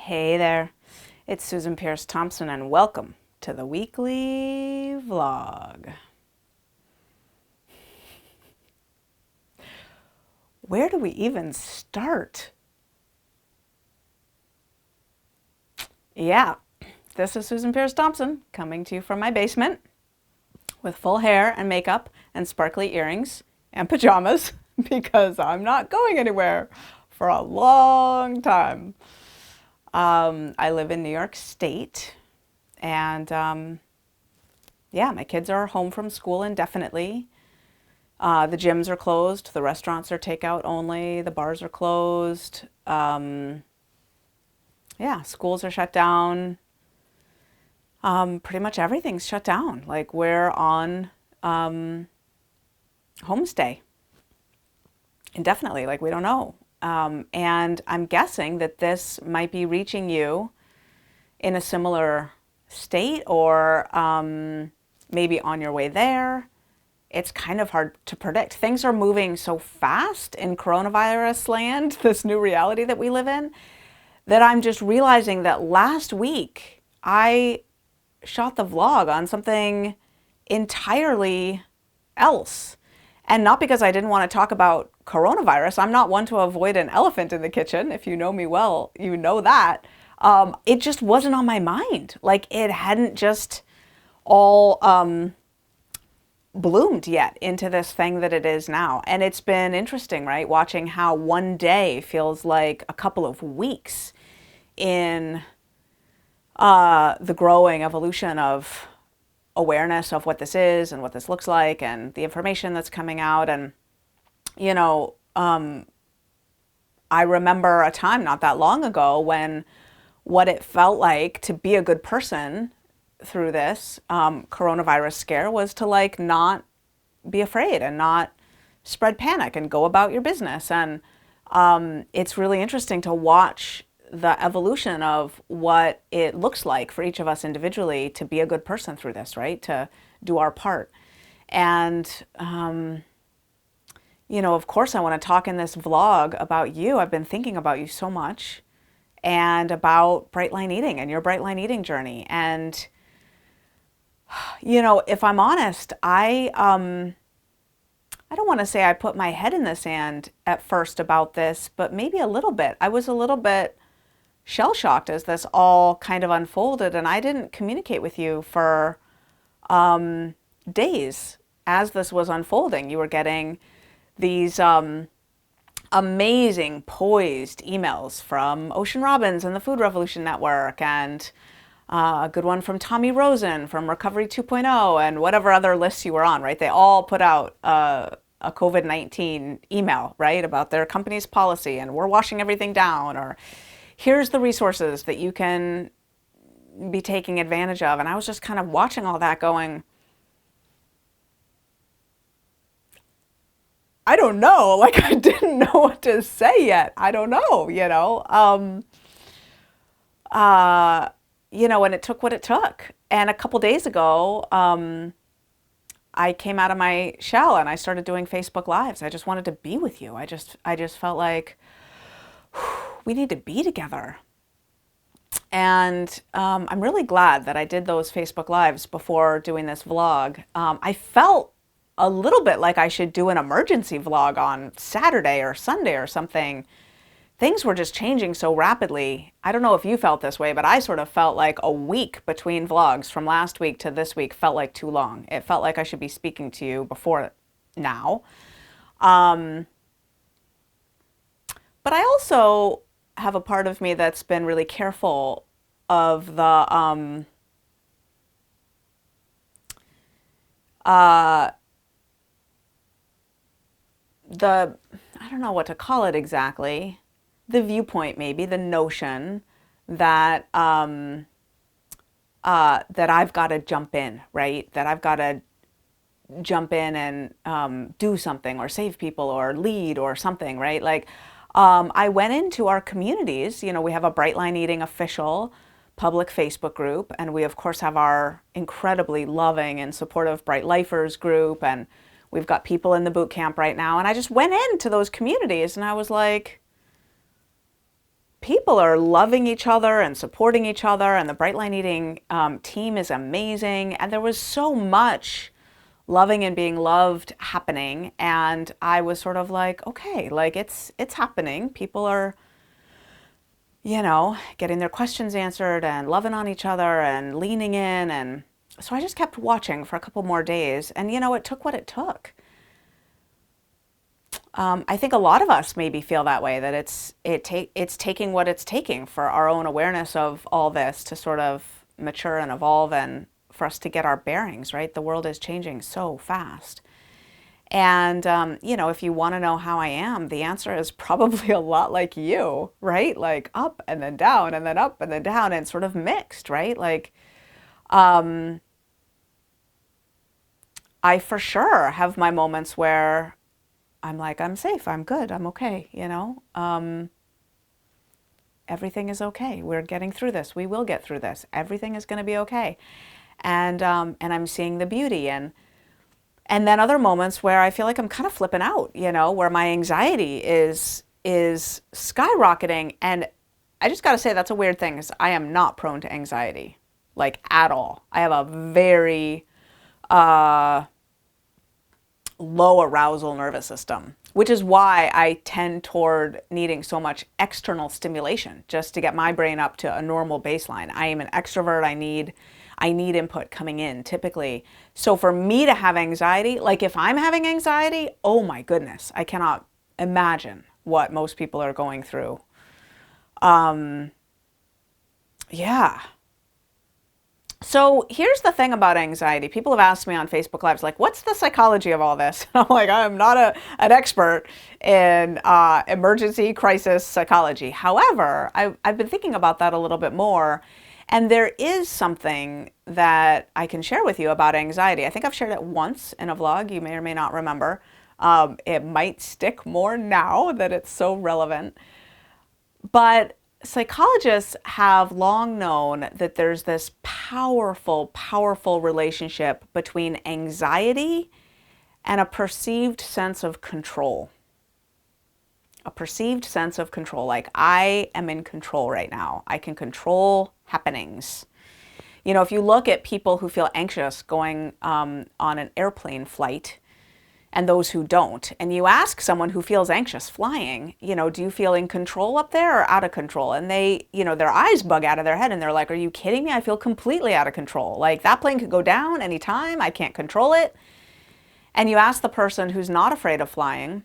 Hey there, it's Susan Pierce Thompson, and welcome to the weekly vlog. Where do we even start? Yeah, this is Susan Pierce Thompson coming to you from my basement with full hair and makeup and sparkly earrings and pajamas because I'm not going anywhere for a long time. I live in New York State, and yeah, my kids are home from school indefinitely. The gyms are closed, the restaurants are takeout only, the bars are closed. Yeah, schools are shut down. Pretty much everything's shut down. Like we're on homestay indefinitely, like we don't know. And I'm guessing that this might be reaching you in a similar state or maybe on your way there. It's kind of hard to predict. Things are moving so fast in coronavirus land, this new reality that we live in, that I'm just realizing that last week I shot the vlog on something entirely else. And not because I didn't want to talk about coronavirus. I'm not one to avoid an elephant in the kitchen. If you know me well, you know that. It just wasn't on my mind. Like it hadn't just all bloomed yet into this thing that it is now. And it's been interesting, right? Watching how one day feels like a couple of weeks in the growing evolution of awareness of what this is and what this looks like and the information that's coming out. And, you know, I remember a time not that long ago when what it felt like to be a good person through this coronavirus scare was to like not be afraid and not spread panic and go about your business. And it's really interesting to watch the evolution of what it looks like for each of us individually to be a good person through this, right? To do our part. And, you know, of course, I want to talk in this vlog about you. I've been thinking about you so much and about bright line eating and your bright line eating journey. And, you know, if I'm honest, I don't want to say I put my head in the sand at first about this, but maybe a little bit. I was a little bit shell-shocked as this all kind of unfolded, and I didn't communicate with you for days as this was unfolding. You were getting these amazing poised emails from Ocean Robbins and the Food Revolution Network, and a good one from Tommy Rosen from Recovery 2.0 and whatever other lists you were on, right? They all put out a COVID-19 email, right, about their company's policy and we're washing everything down, or here's the resources that you can be taking advantage of. And I was just kind of watching all that going, I don't know, like I didn't know what to say yet. I don't know, you know. You know, and it took what it took. And a couple days ago, I came out of my shell and I started doing Facebook Lives. I just wanted to be with you. I just felt like we need to be together. And I'm really glad that I did those Facebook Lives before doing this vlog. I felt a little bit like I should do an emergency vlog on Saturday or Sunday or something. Things were just changing so rapidly. I don't know if you felt this way, but I sort of felt like a week between vlogs from last week to this week felt like too long. It felt like I should be speaking to you before now. But I also have a part of me that's been really careful of the I don't know what to call it exactly, the viewpoint, maybe the notion that that I've got to jump in, right? That I've got to jump in and do something or save people or lead or something, right? Like I went into our communities. You know, we have a Bright Line Eating official public Facebook group, and we of course have our incredibly loving and supportive Bright Lifers group, and we've got people in the boot camp right now. And I just went into those communities and I was like, people are loving each other and supporting each other, and the Bright Line Eating team is amazing. And there was so much loving and being loved happening, and I was sort of like, okay, like it's happening. People are, getting their questions answered and loving on each other and leaning in. And so I just kept watching for a couple more days, and it took what it took. I think a lot of us maybe feel that way, that it's taking what it's taking for our own awareness of all this to sort of mature and evolve, and for us to get our bearings, right? The world is changing so fast. And, if you want to know how I am, the answer is probably a lot like you, right? Like up and then down and then up and then down, and sort of mixed, right? Like, I for sure have my moments where I'm like, I'm safe, I'm good, I'm okay, everything is okay. We're getting through this. We will get through this. Everything is going to be okay. And I'm seeing the beauty. And then other moments where I feel like I'm kind of flipping out, where my anxiety is skyrocketing. And I just got to say, that's a weird thing, is I am not prone to anxiety, like at all. I have a very low arousal nervous system, which is why I tend toward needing so much external stimulation just to get my brain up to a normal baseline. I am an extrovert. I need input coming in typically. So for me to have anxiety, like if I'm having anxiety, oh my goodness, I cannot imagine what most people are going through. Yeah. So here's the thing about anxiety. People have asked me on Facebook Lives, like, what's the psychology of all this? And I'm like, I'm not an expert in emergency crisis psychology. However, I've been thinking about that a little bit more. And there is something that I can share with you about anxiety. I think I've shared it once in a vlog. You may or may not remember. It might stick more now that it's so relevant. But psychologists have long known that there's this powerful, powerful relationship between anxiety and a perceived sense of control. A perceived sense of control, like I am in control right now. I can control happenings. If you look at people who feel anxious going on an airplane flight, and those who don't, and you ask someone who feels anxious flying, do you feel in control up there or out of control? And they, their eyes bug out of their head, and they're like, are you kidding me? I feel completely out of control. Like that plane could go down anytime. I can't control it. And you ask the person who's not afraid of flying,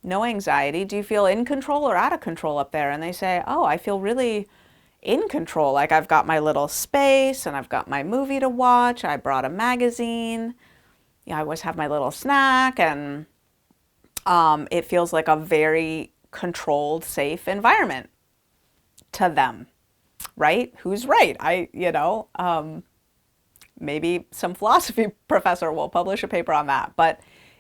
no anxiety, do you feel in control or out of control up there? And they say, oh, I feel really in control. Like I've got my little space and I've got my movie to watch. I brought a magazine. I always have my little snack, and it feels like a very controlled, safe environment to them, right? Who's right? Maybe some philosophy professor will publish a paper on that. But,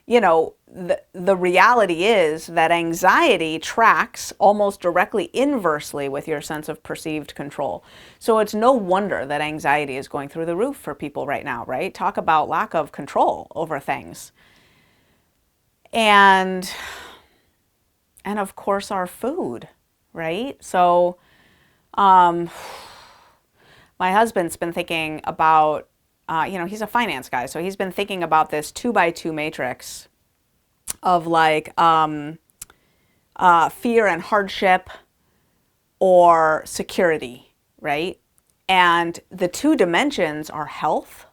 the reality is that anxiety tracks almost directly inversely with your sense of perceived control. So it's no wonder that anxiety is going through the roof for people right now, right? Talk about lack of control over things. And of course our food, right? So my husband's been thinking about, he's a finance guy, so he's been thinking about this 2x2 matrix of like fear and hardship or security, right? And the two dimensions are health.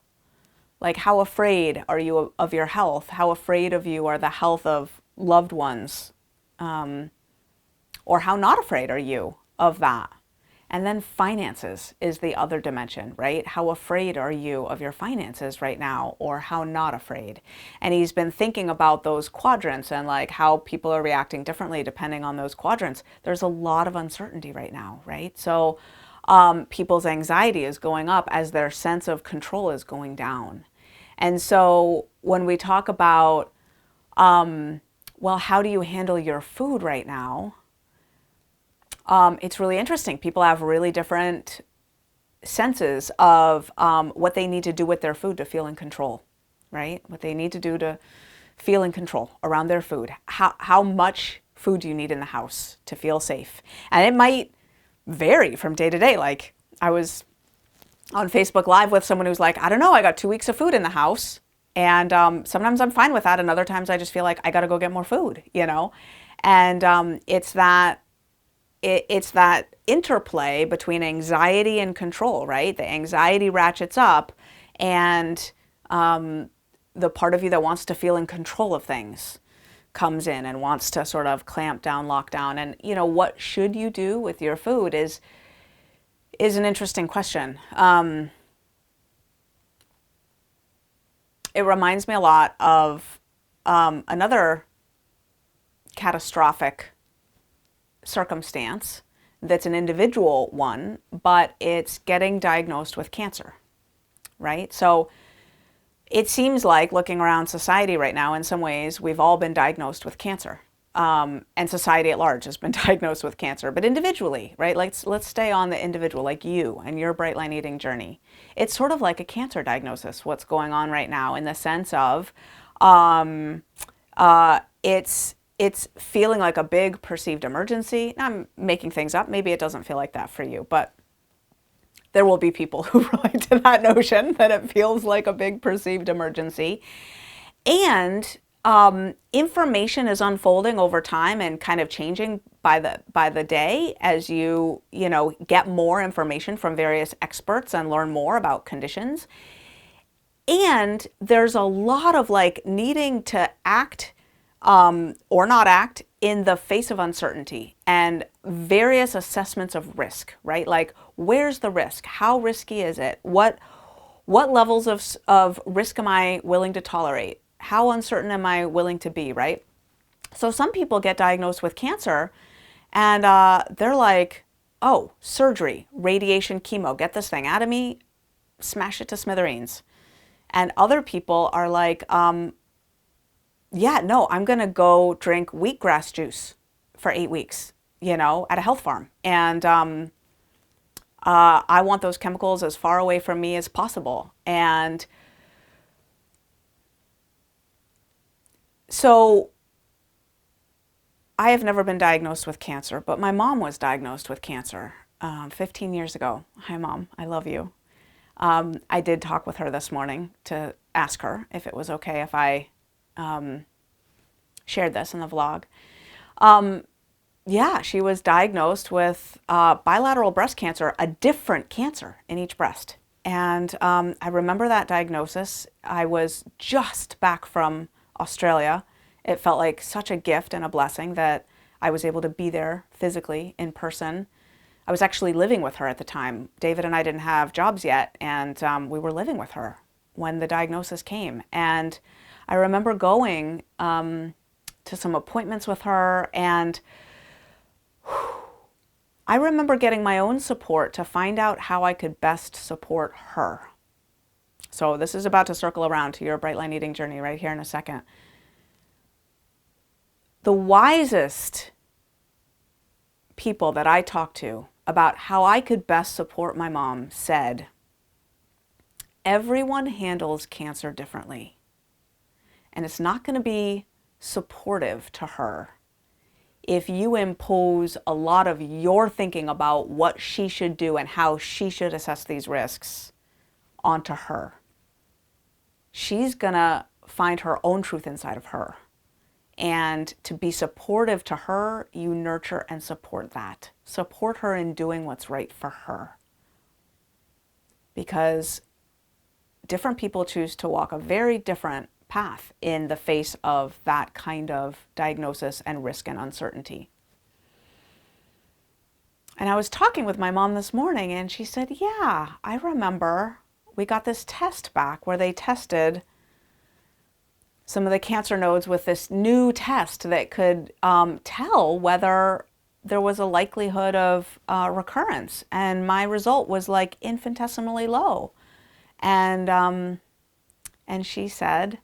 Like how afraid are you of your health? How afraid of you are the health of loved ones? Or how not afraid are you of that? And then finances is the other dimension, right? How afraid are you of your finances right now, or how not afraid? And he's been thinking about those quadrants and like how people are reacting differently depending on those quadrants. There's a lot of uncertainty right now, right? So people's anxiety is going up as their sense of control is going down. And so when we talk about, well, how do you handle your food right now? It's really interesting. People have really different senses of what they need to do with their food to feel in control, right? What they need to do to feel in control around their food. How much food do you need in the house to feel safe? And it might vary from day to day. Like I was on Facebook Live with someone who's like, I don't know, I got 2 weeks of food in the house. And sometimes I'm fine with that. And other times I just feel like I got to go get more food, you know? And it's that interplay between anxiety and control, right? The anxiety ratchets up, and the part of you that wants to feel in control of things comes in and wants to sort of clamp down, lock down. And, you know, what should you do with your food is an interesting question. It reminds me a lot of another catastrophic circumstance that's an individual one, but it's getting diagnosed with cancer, right? So it seems like, looking around society right now, in some ways, we've all been diagnosed with cancer. And society at large has been diagnosed with cancer, but individually, right? Let's stay on the individual, like you and your bright line eating journey. It's sort of like a cancer diagnosis, what's going on right now, in the sense of it's feeling like a big perceived emergency. Now, I'm making things up. Maybe it doesn't feel like that for you, but there will be people who relate to that notion that it feels like a big perceived emergency. And information is unfolding over time and kind of changing by the day as you get more information from various experts and learn more about conditions. And there's a lot of like needing to act or not act in the face of uncertainty and various assessments of risk, right? Like, where's the risk? How risky is it? What levels of risk am I willing to tolerate? How uncertain am I willing to be, right? So some people get diagnosed with cancer and they're like, oh, surgery, radiation, chemo, get this thing out of me, smash it to smithereens. And other people are like, yeah, no, I'm going to go drink wheatgrass juice for 8 weeks, at a health farm. And I want those chemicals as far away from me as possible. And so I have never been diagnosed with cancer, but my mom was diagnosed with cancer 15 years ago. Hi, Mom. I love you. I did talk with her this morning to ask her if it was okay if I shared this in the vlog. Yeah, she was diagnosed with bilateral breast cancer, a different cancer in each breast. And I remember that diagnosis. I was just back from Australia. It felt like such a gift and a blessing that I was able to be there physically in person. I was actually living with her at the time. David and I didn't have jobs yet, and we were living with her when the diagnosis came. And I remember going to some appointments with her, and I remember getting my own support to find out how I could best support her. So this is about to circle around to your bright line eating journey right here in a second. The wisest people that I talked to about how I could best support my mom said, everyone handles cancer differently. And it's not going to be supportive to her if you impose a lot of your thinking about what she should do and how she should assess these risks onto her. She's going to find her own truth inside of her. And to be supportive to her, you nurture and support that. Support her in doing what's right for her. Because different people choose to walk a very different path in the face of that kind of diagnosis and risk and uncertainty. And I was talking with my mom this morning, and she said, yeah, I remember we got this test back where they tested some of the cancer nodes with this new test that could tell whether there was a likelihood of recurrence. And my result was like infinitesimally low. And she said,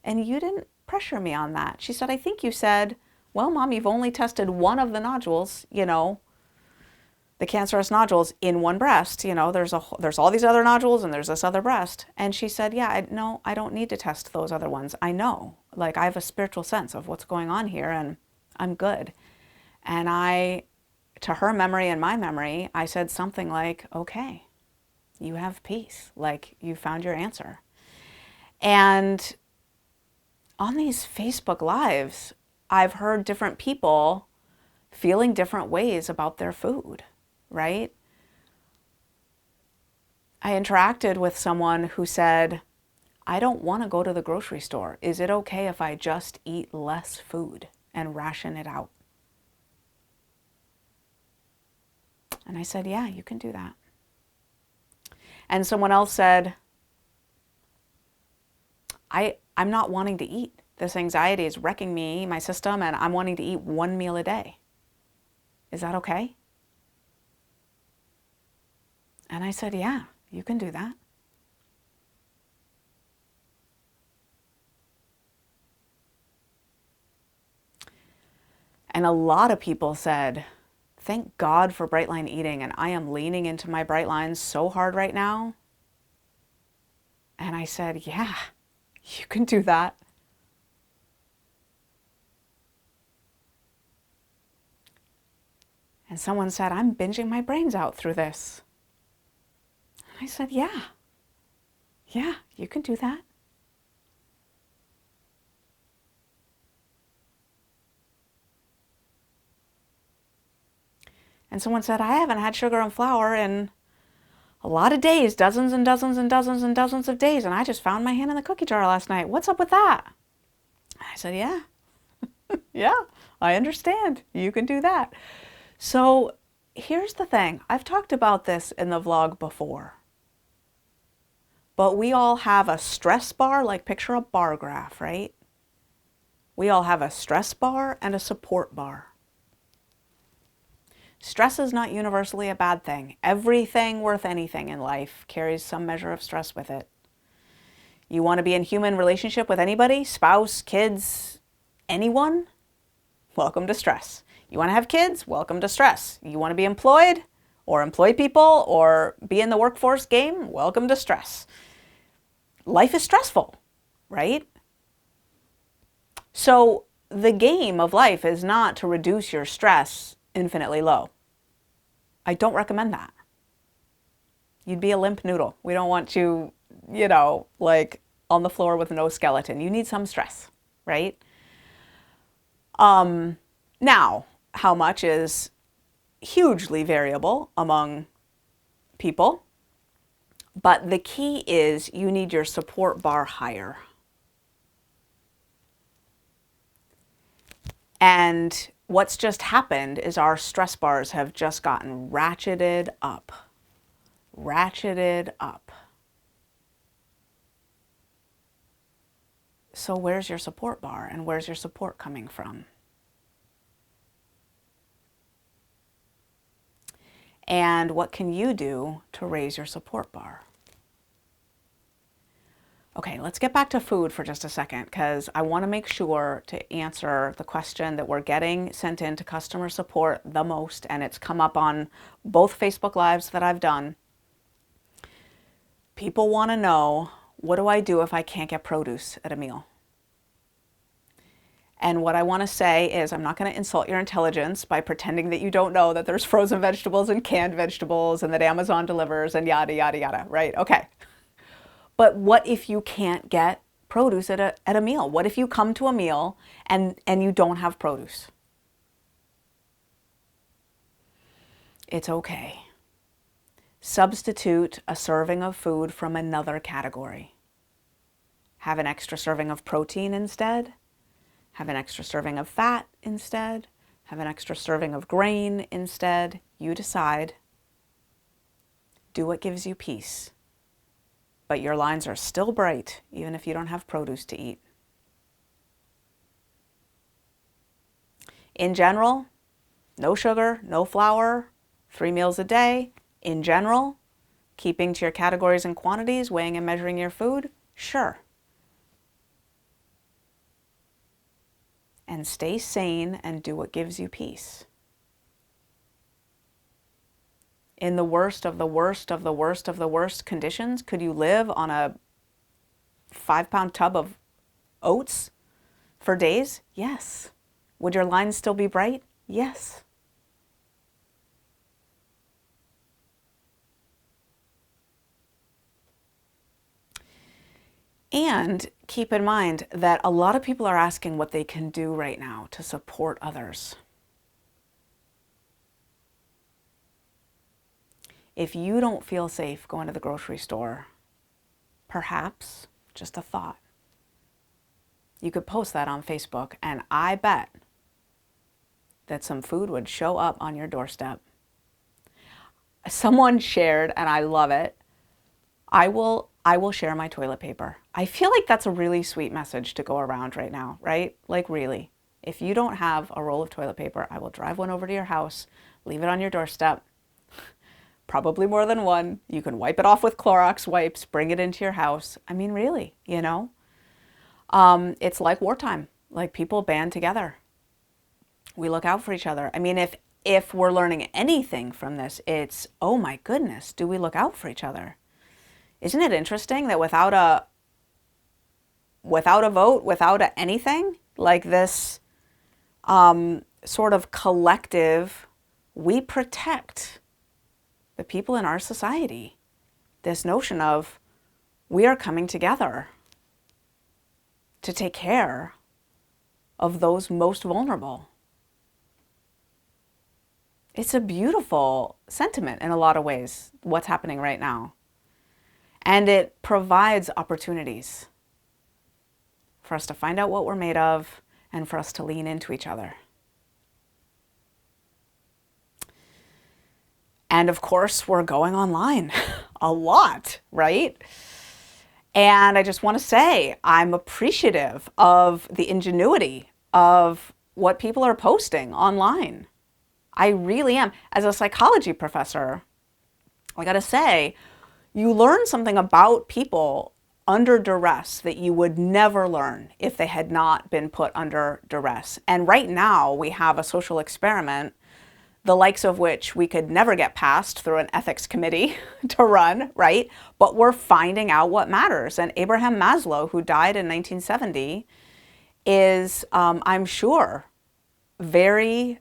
and you didn't pressure me on that. She said, I think you said, well, Mom, you've only tested one of the nodules, the cancerous nodules in one breast. There's all these other nodules and there's this other breast. And she said, yeah, no, I don't need to test those other ones. I know, like, I have a spiritual sense of what's going on here and I'm good. And I to her memory and my memory, I said something like, okay, you have peace. Like, you found your answer. And on these Facebook Lives, I've heard different people feeling different ways about their food, right? I interacted with someone who said, I don't want to go to the grocery store. Is it okay if I just eat less food and ration it out? And I said, yeah, you can do that. And someone else said, I'm not wanting to eat. This anxiety is wrecking me, my system, and I'm wanting to eat one meal a day. Is that okay? And I said, yeah, you can do that. And a lot of people said, thank God for bright line eating, and I am leaning into my bright lines so hard right now. And I said, yeah, you can do that. And someone said, I'm binging my brains out through this. And I said, yeah, you can do that. And someone said, I haven't had sugar and flour in a lot of days, dozens and dozens and dozens and dozens of days, and I just found my hand in the cookie jar last night. What's up with that? I said, yeah, yeah, I understand. You can do that. So here's the thing. I've talked about this in the vlog before, but we all have a stress bar, like picture a bar graph, right? We all have a stress bar and a support bar. Stress is not universally a bad thing. Everything worth anything in life carries some measure of stress with it. You want to be in human relationship with anybody, spouse, kids, anyone? Welcome to stress. You want to have kids? Welcome to stress. You want to be employed or employ people or be in the workforce game? Welcome to stress. Life is stressful, right? So the game of life is not to reduce your stress infinitely low. I don't recommend that. You'd be a limp noodle. We don't want you, like on the floor with no skeleton. You need some stress, right? Now, how much is hugely variable among people, but the key is you need your support bar higher. And what's just happened is our stress bars have just gotten ratcheted up. Ratcheted up. So where's your support bar and where's your support coming from? And what can you do to raise your support bar? Okay, let's get back to food for just a second, because I want to make sure to answer the question that we're getting sent in to customer support the most, and it's come up on both Facebook Lives that I've done. People want to know, what do I do if I can't get produce at a meal? And what I want to say is, I'm not going to insult your intelligence by pretending that you don't know that there's frozen vegetables and canned vegetables and that Amazon delivers and yada, yada, yada, right? Okay. But what if you can't get produce at a meal? What if you come to a meal and you don't have produce? It's okay. Substitute a serving of food from another category. Have an extra serving of protein instead. Have an extra serving of fat instead. Have an extra serving of grain instead. You decide. Do what gives you peace. But your lines are still bright, even if you don't have produce to eat. In general, no sugar, no flour, 3 meals a day. In general, keeping to your categories and quantities, weighing and measuring your food, sure. And stay sane and do what gives you peace. In the worst of the worst of the worst of the worst conditions, could you live on a 5-pound tub of oats for days? Yes. Would your lines still be bright? Yes. And keep in mind that a lot of people are asking what they can do right now to support others. If you don't feel safe going to the grocery store, perhaps, just a thought, you could post that on Facebook, and I bet that some food would show up on your doorstep. Someone shared, and I love it, I will share my toilet paper. I feel like that's a really sweet message to go around right now, right? Like, really. If you don't have a roll of toilet paper, I will drive one over to your house, leave it on your doorstep, probably more than one. You can wipe it off with Clorox wipes, bring it into your house. I mean, really, you know? It's like wartime, like people band together. We look out for each other. I mean, if we're learning anything from this, it's, oh my goodness, do we look out for each other? Isn't it interesting that without a vote, without anything, like this sort of collective, we protect the people in our society. This notion of we are coming together to take care of those most vulnerable. It's a beautiful sentiment in a lot of ways, what's happening right now. And it provides opportunities for us to find out what we're made of and for us to lean into each other. And of course, we're going online a lot, right? And I just want to say, I'm appreciative of the ingenuity of what people are posting online. I really am. As a psychology professor, I got to say, you learn something about people under duress that you would never learn if they had not been put under duress. And right now, we have a social experiment, the likes of which we could never get past through an ethics committee to run, right? But we're finding out what matters. And Abraham Maslow, who died in 1970, is, I'm sure, very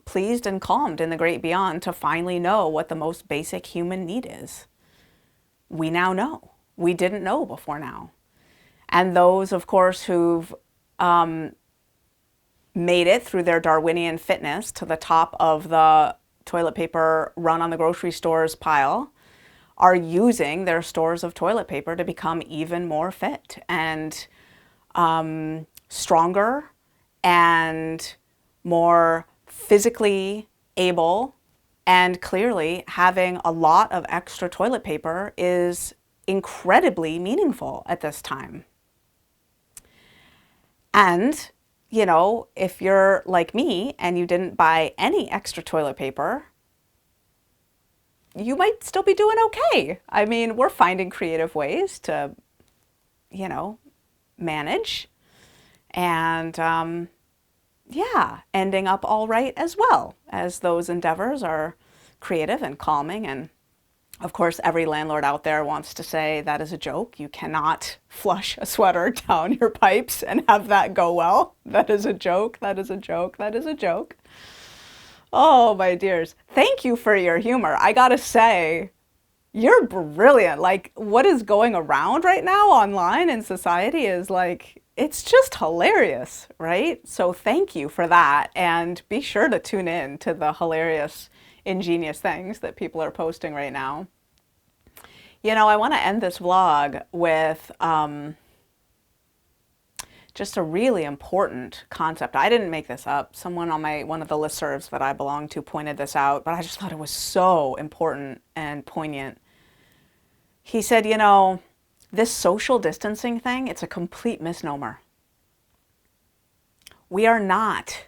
pleased and calmed in the great beyond to finally know what the most basic human need is. We now know. We didn't know before now. And those, of course, who've made it through their Darwinian fitness to the top of the toilet paper run on the grocery stores pile are using their stores of toilet paper to become even more fit and stronger and more physically able. And clearly, having a lot of extra toilet paper is incredibly meaningful at this time. And, you know, if you're like me and you didn't buy any extra toilet paper, you might still be doing okay. I mean, we're finding creative ways to, you know, manage and, yeah, ending up all right as well, as those endeavors are creative and calming. And of course, every landlord out there wants to say that is a joke. You cannot flush a sweater down your pipes and have that go well. That is a joke. That is a joke. That is a joke. Oh, my dears. Thank you for your humor. I gotta say, you're brilliant. Like, what is going around right now online in society is like, it's just hilarious, right? So thank you for that. And be sure to tune in to the hilarious, ingenious things that people are posting right now. You know, I want to end this vlog with just a really important concept. I didn't make this up. Someone on one of the listservs that I belong to pointed this out, but I just thought it was so important and poignant. He said, you know, this social distancing thing, it's a complete misnomer. We are not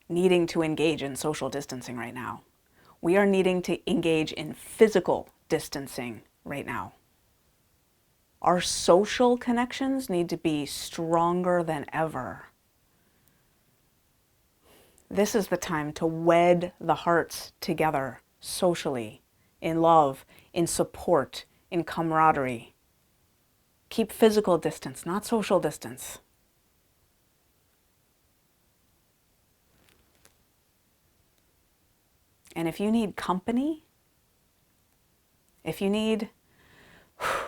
needing to engage in social distancing right now. We are needing to engage in physical distancing right now. Our social connections need to be stronger than ever. This is the time to wed the hearts together socially, in love, in support, in camaraderie. Keep physical distance, not social distance. And if you need company, if you need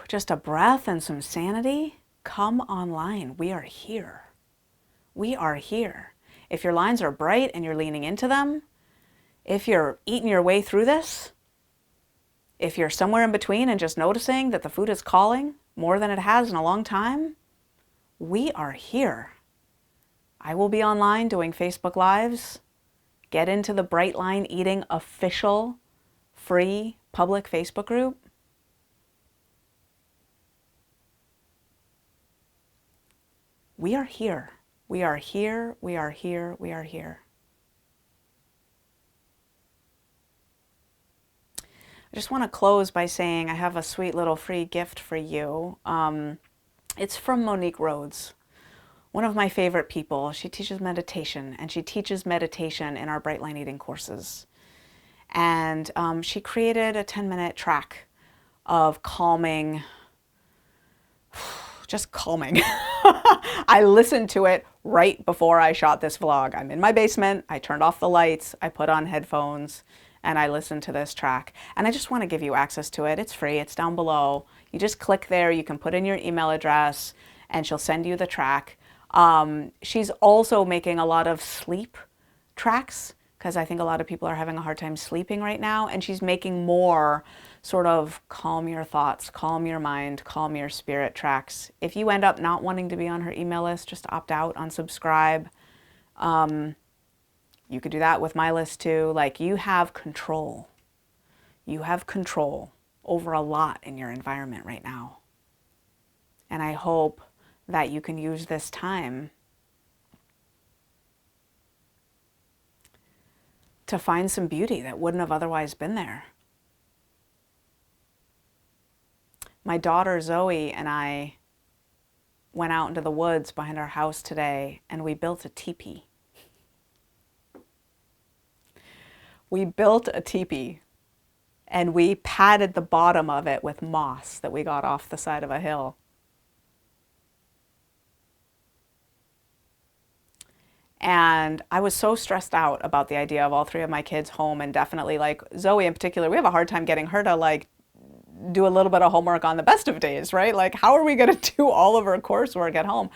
just a breath and some sanity, come online. We are here. We are here. If your lines are bright and you're leaning into them, if you're eating your way through this, if you're somewhere in between and just noticing that the food is calling more than it has in a long time, we are here. I will be online doing Facebook Lives. Get into the Bright Line Eating official free public Facebook group. We are here. We are here. We are here. We are here. I just want to close by saying I have a sweet little free gift for you. It's from Monique Rhodes, one of my favorite people. She teaches meditation, and she teaches meditation in our Bright Line Eating courses. And she created a 10-minute track of calming, just calming. I listened to it right before I shot this vlog. I'm in my basement, I turned off the lights, I put on headphones, and I listened to this track. And I just want to give you access to it. It's free, it's down below. You just click there, you can put in your email address, and she'll send you the track. She's also making a lot of sleep tracks, because I think a lot of people are having a hard time sleeping right now, and she's making more sort of calm your thoughts, calm your mind, calm your spirit tracks. If you end up not wanting to be on her email list, just opt out, unsubscribe. You could do that with my list too. Like, you have control. You have control over a lot in your environment right now. And I hope that you can use this time to find some beauty that wouldn't have otherwise been there. My daughter Zoe and I went out into the woods behind our house today, and we built a teepee. We built a teepee, and we padded the bottom of it with moss that we got off the side of a hill. And I was so stressed out about the idea of all three of my kids home, and definitely like Zoe in particular, we have a hard time getting her to like do a little bit of homework on the best of days, right? Like, how are we going to do all of our coursework at home?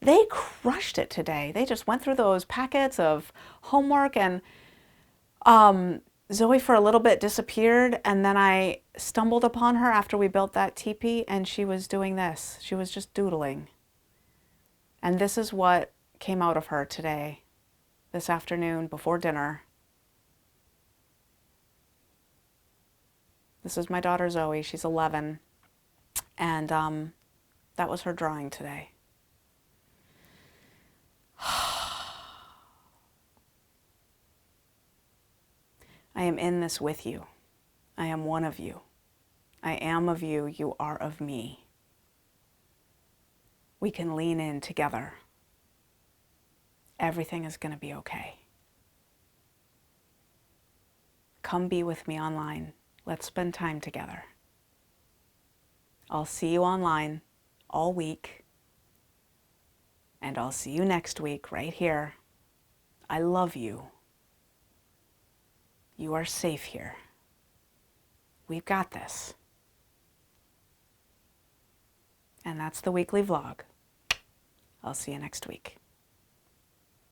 They crushed it today. They just went through those packets of homework, and Zoe for a little bit disappeared, and then I stumbled upon her after we built that teepee, and she was doing this. She was just doodling. And this is what came out of her today, this afternoon before dinner. This is my daughter Zoe. She's 11, and that was her drawing today. I am in this with you. I am one of you. I am of you. You are of me. We can lean in together. Everything is going to be okay. Come be with me online. Let's spend time together. I'll see you online all week, and I'll see you next week right here. I love you. You are safe here. We've got this. And that's the weekly vlog. I'll see you next week.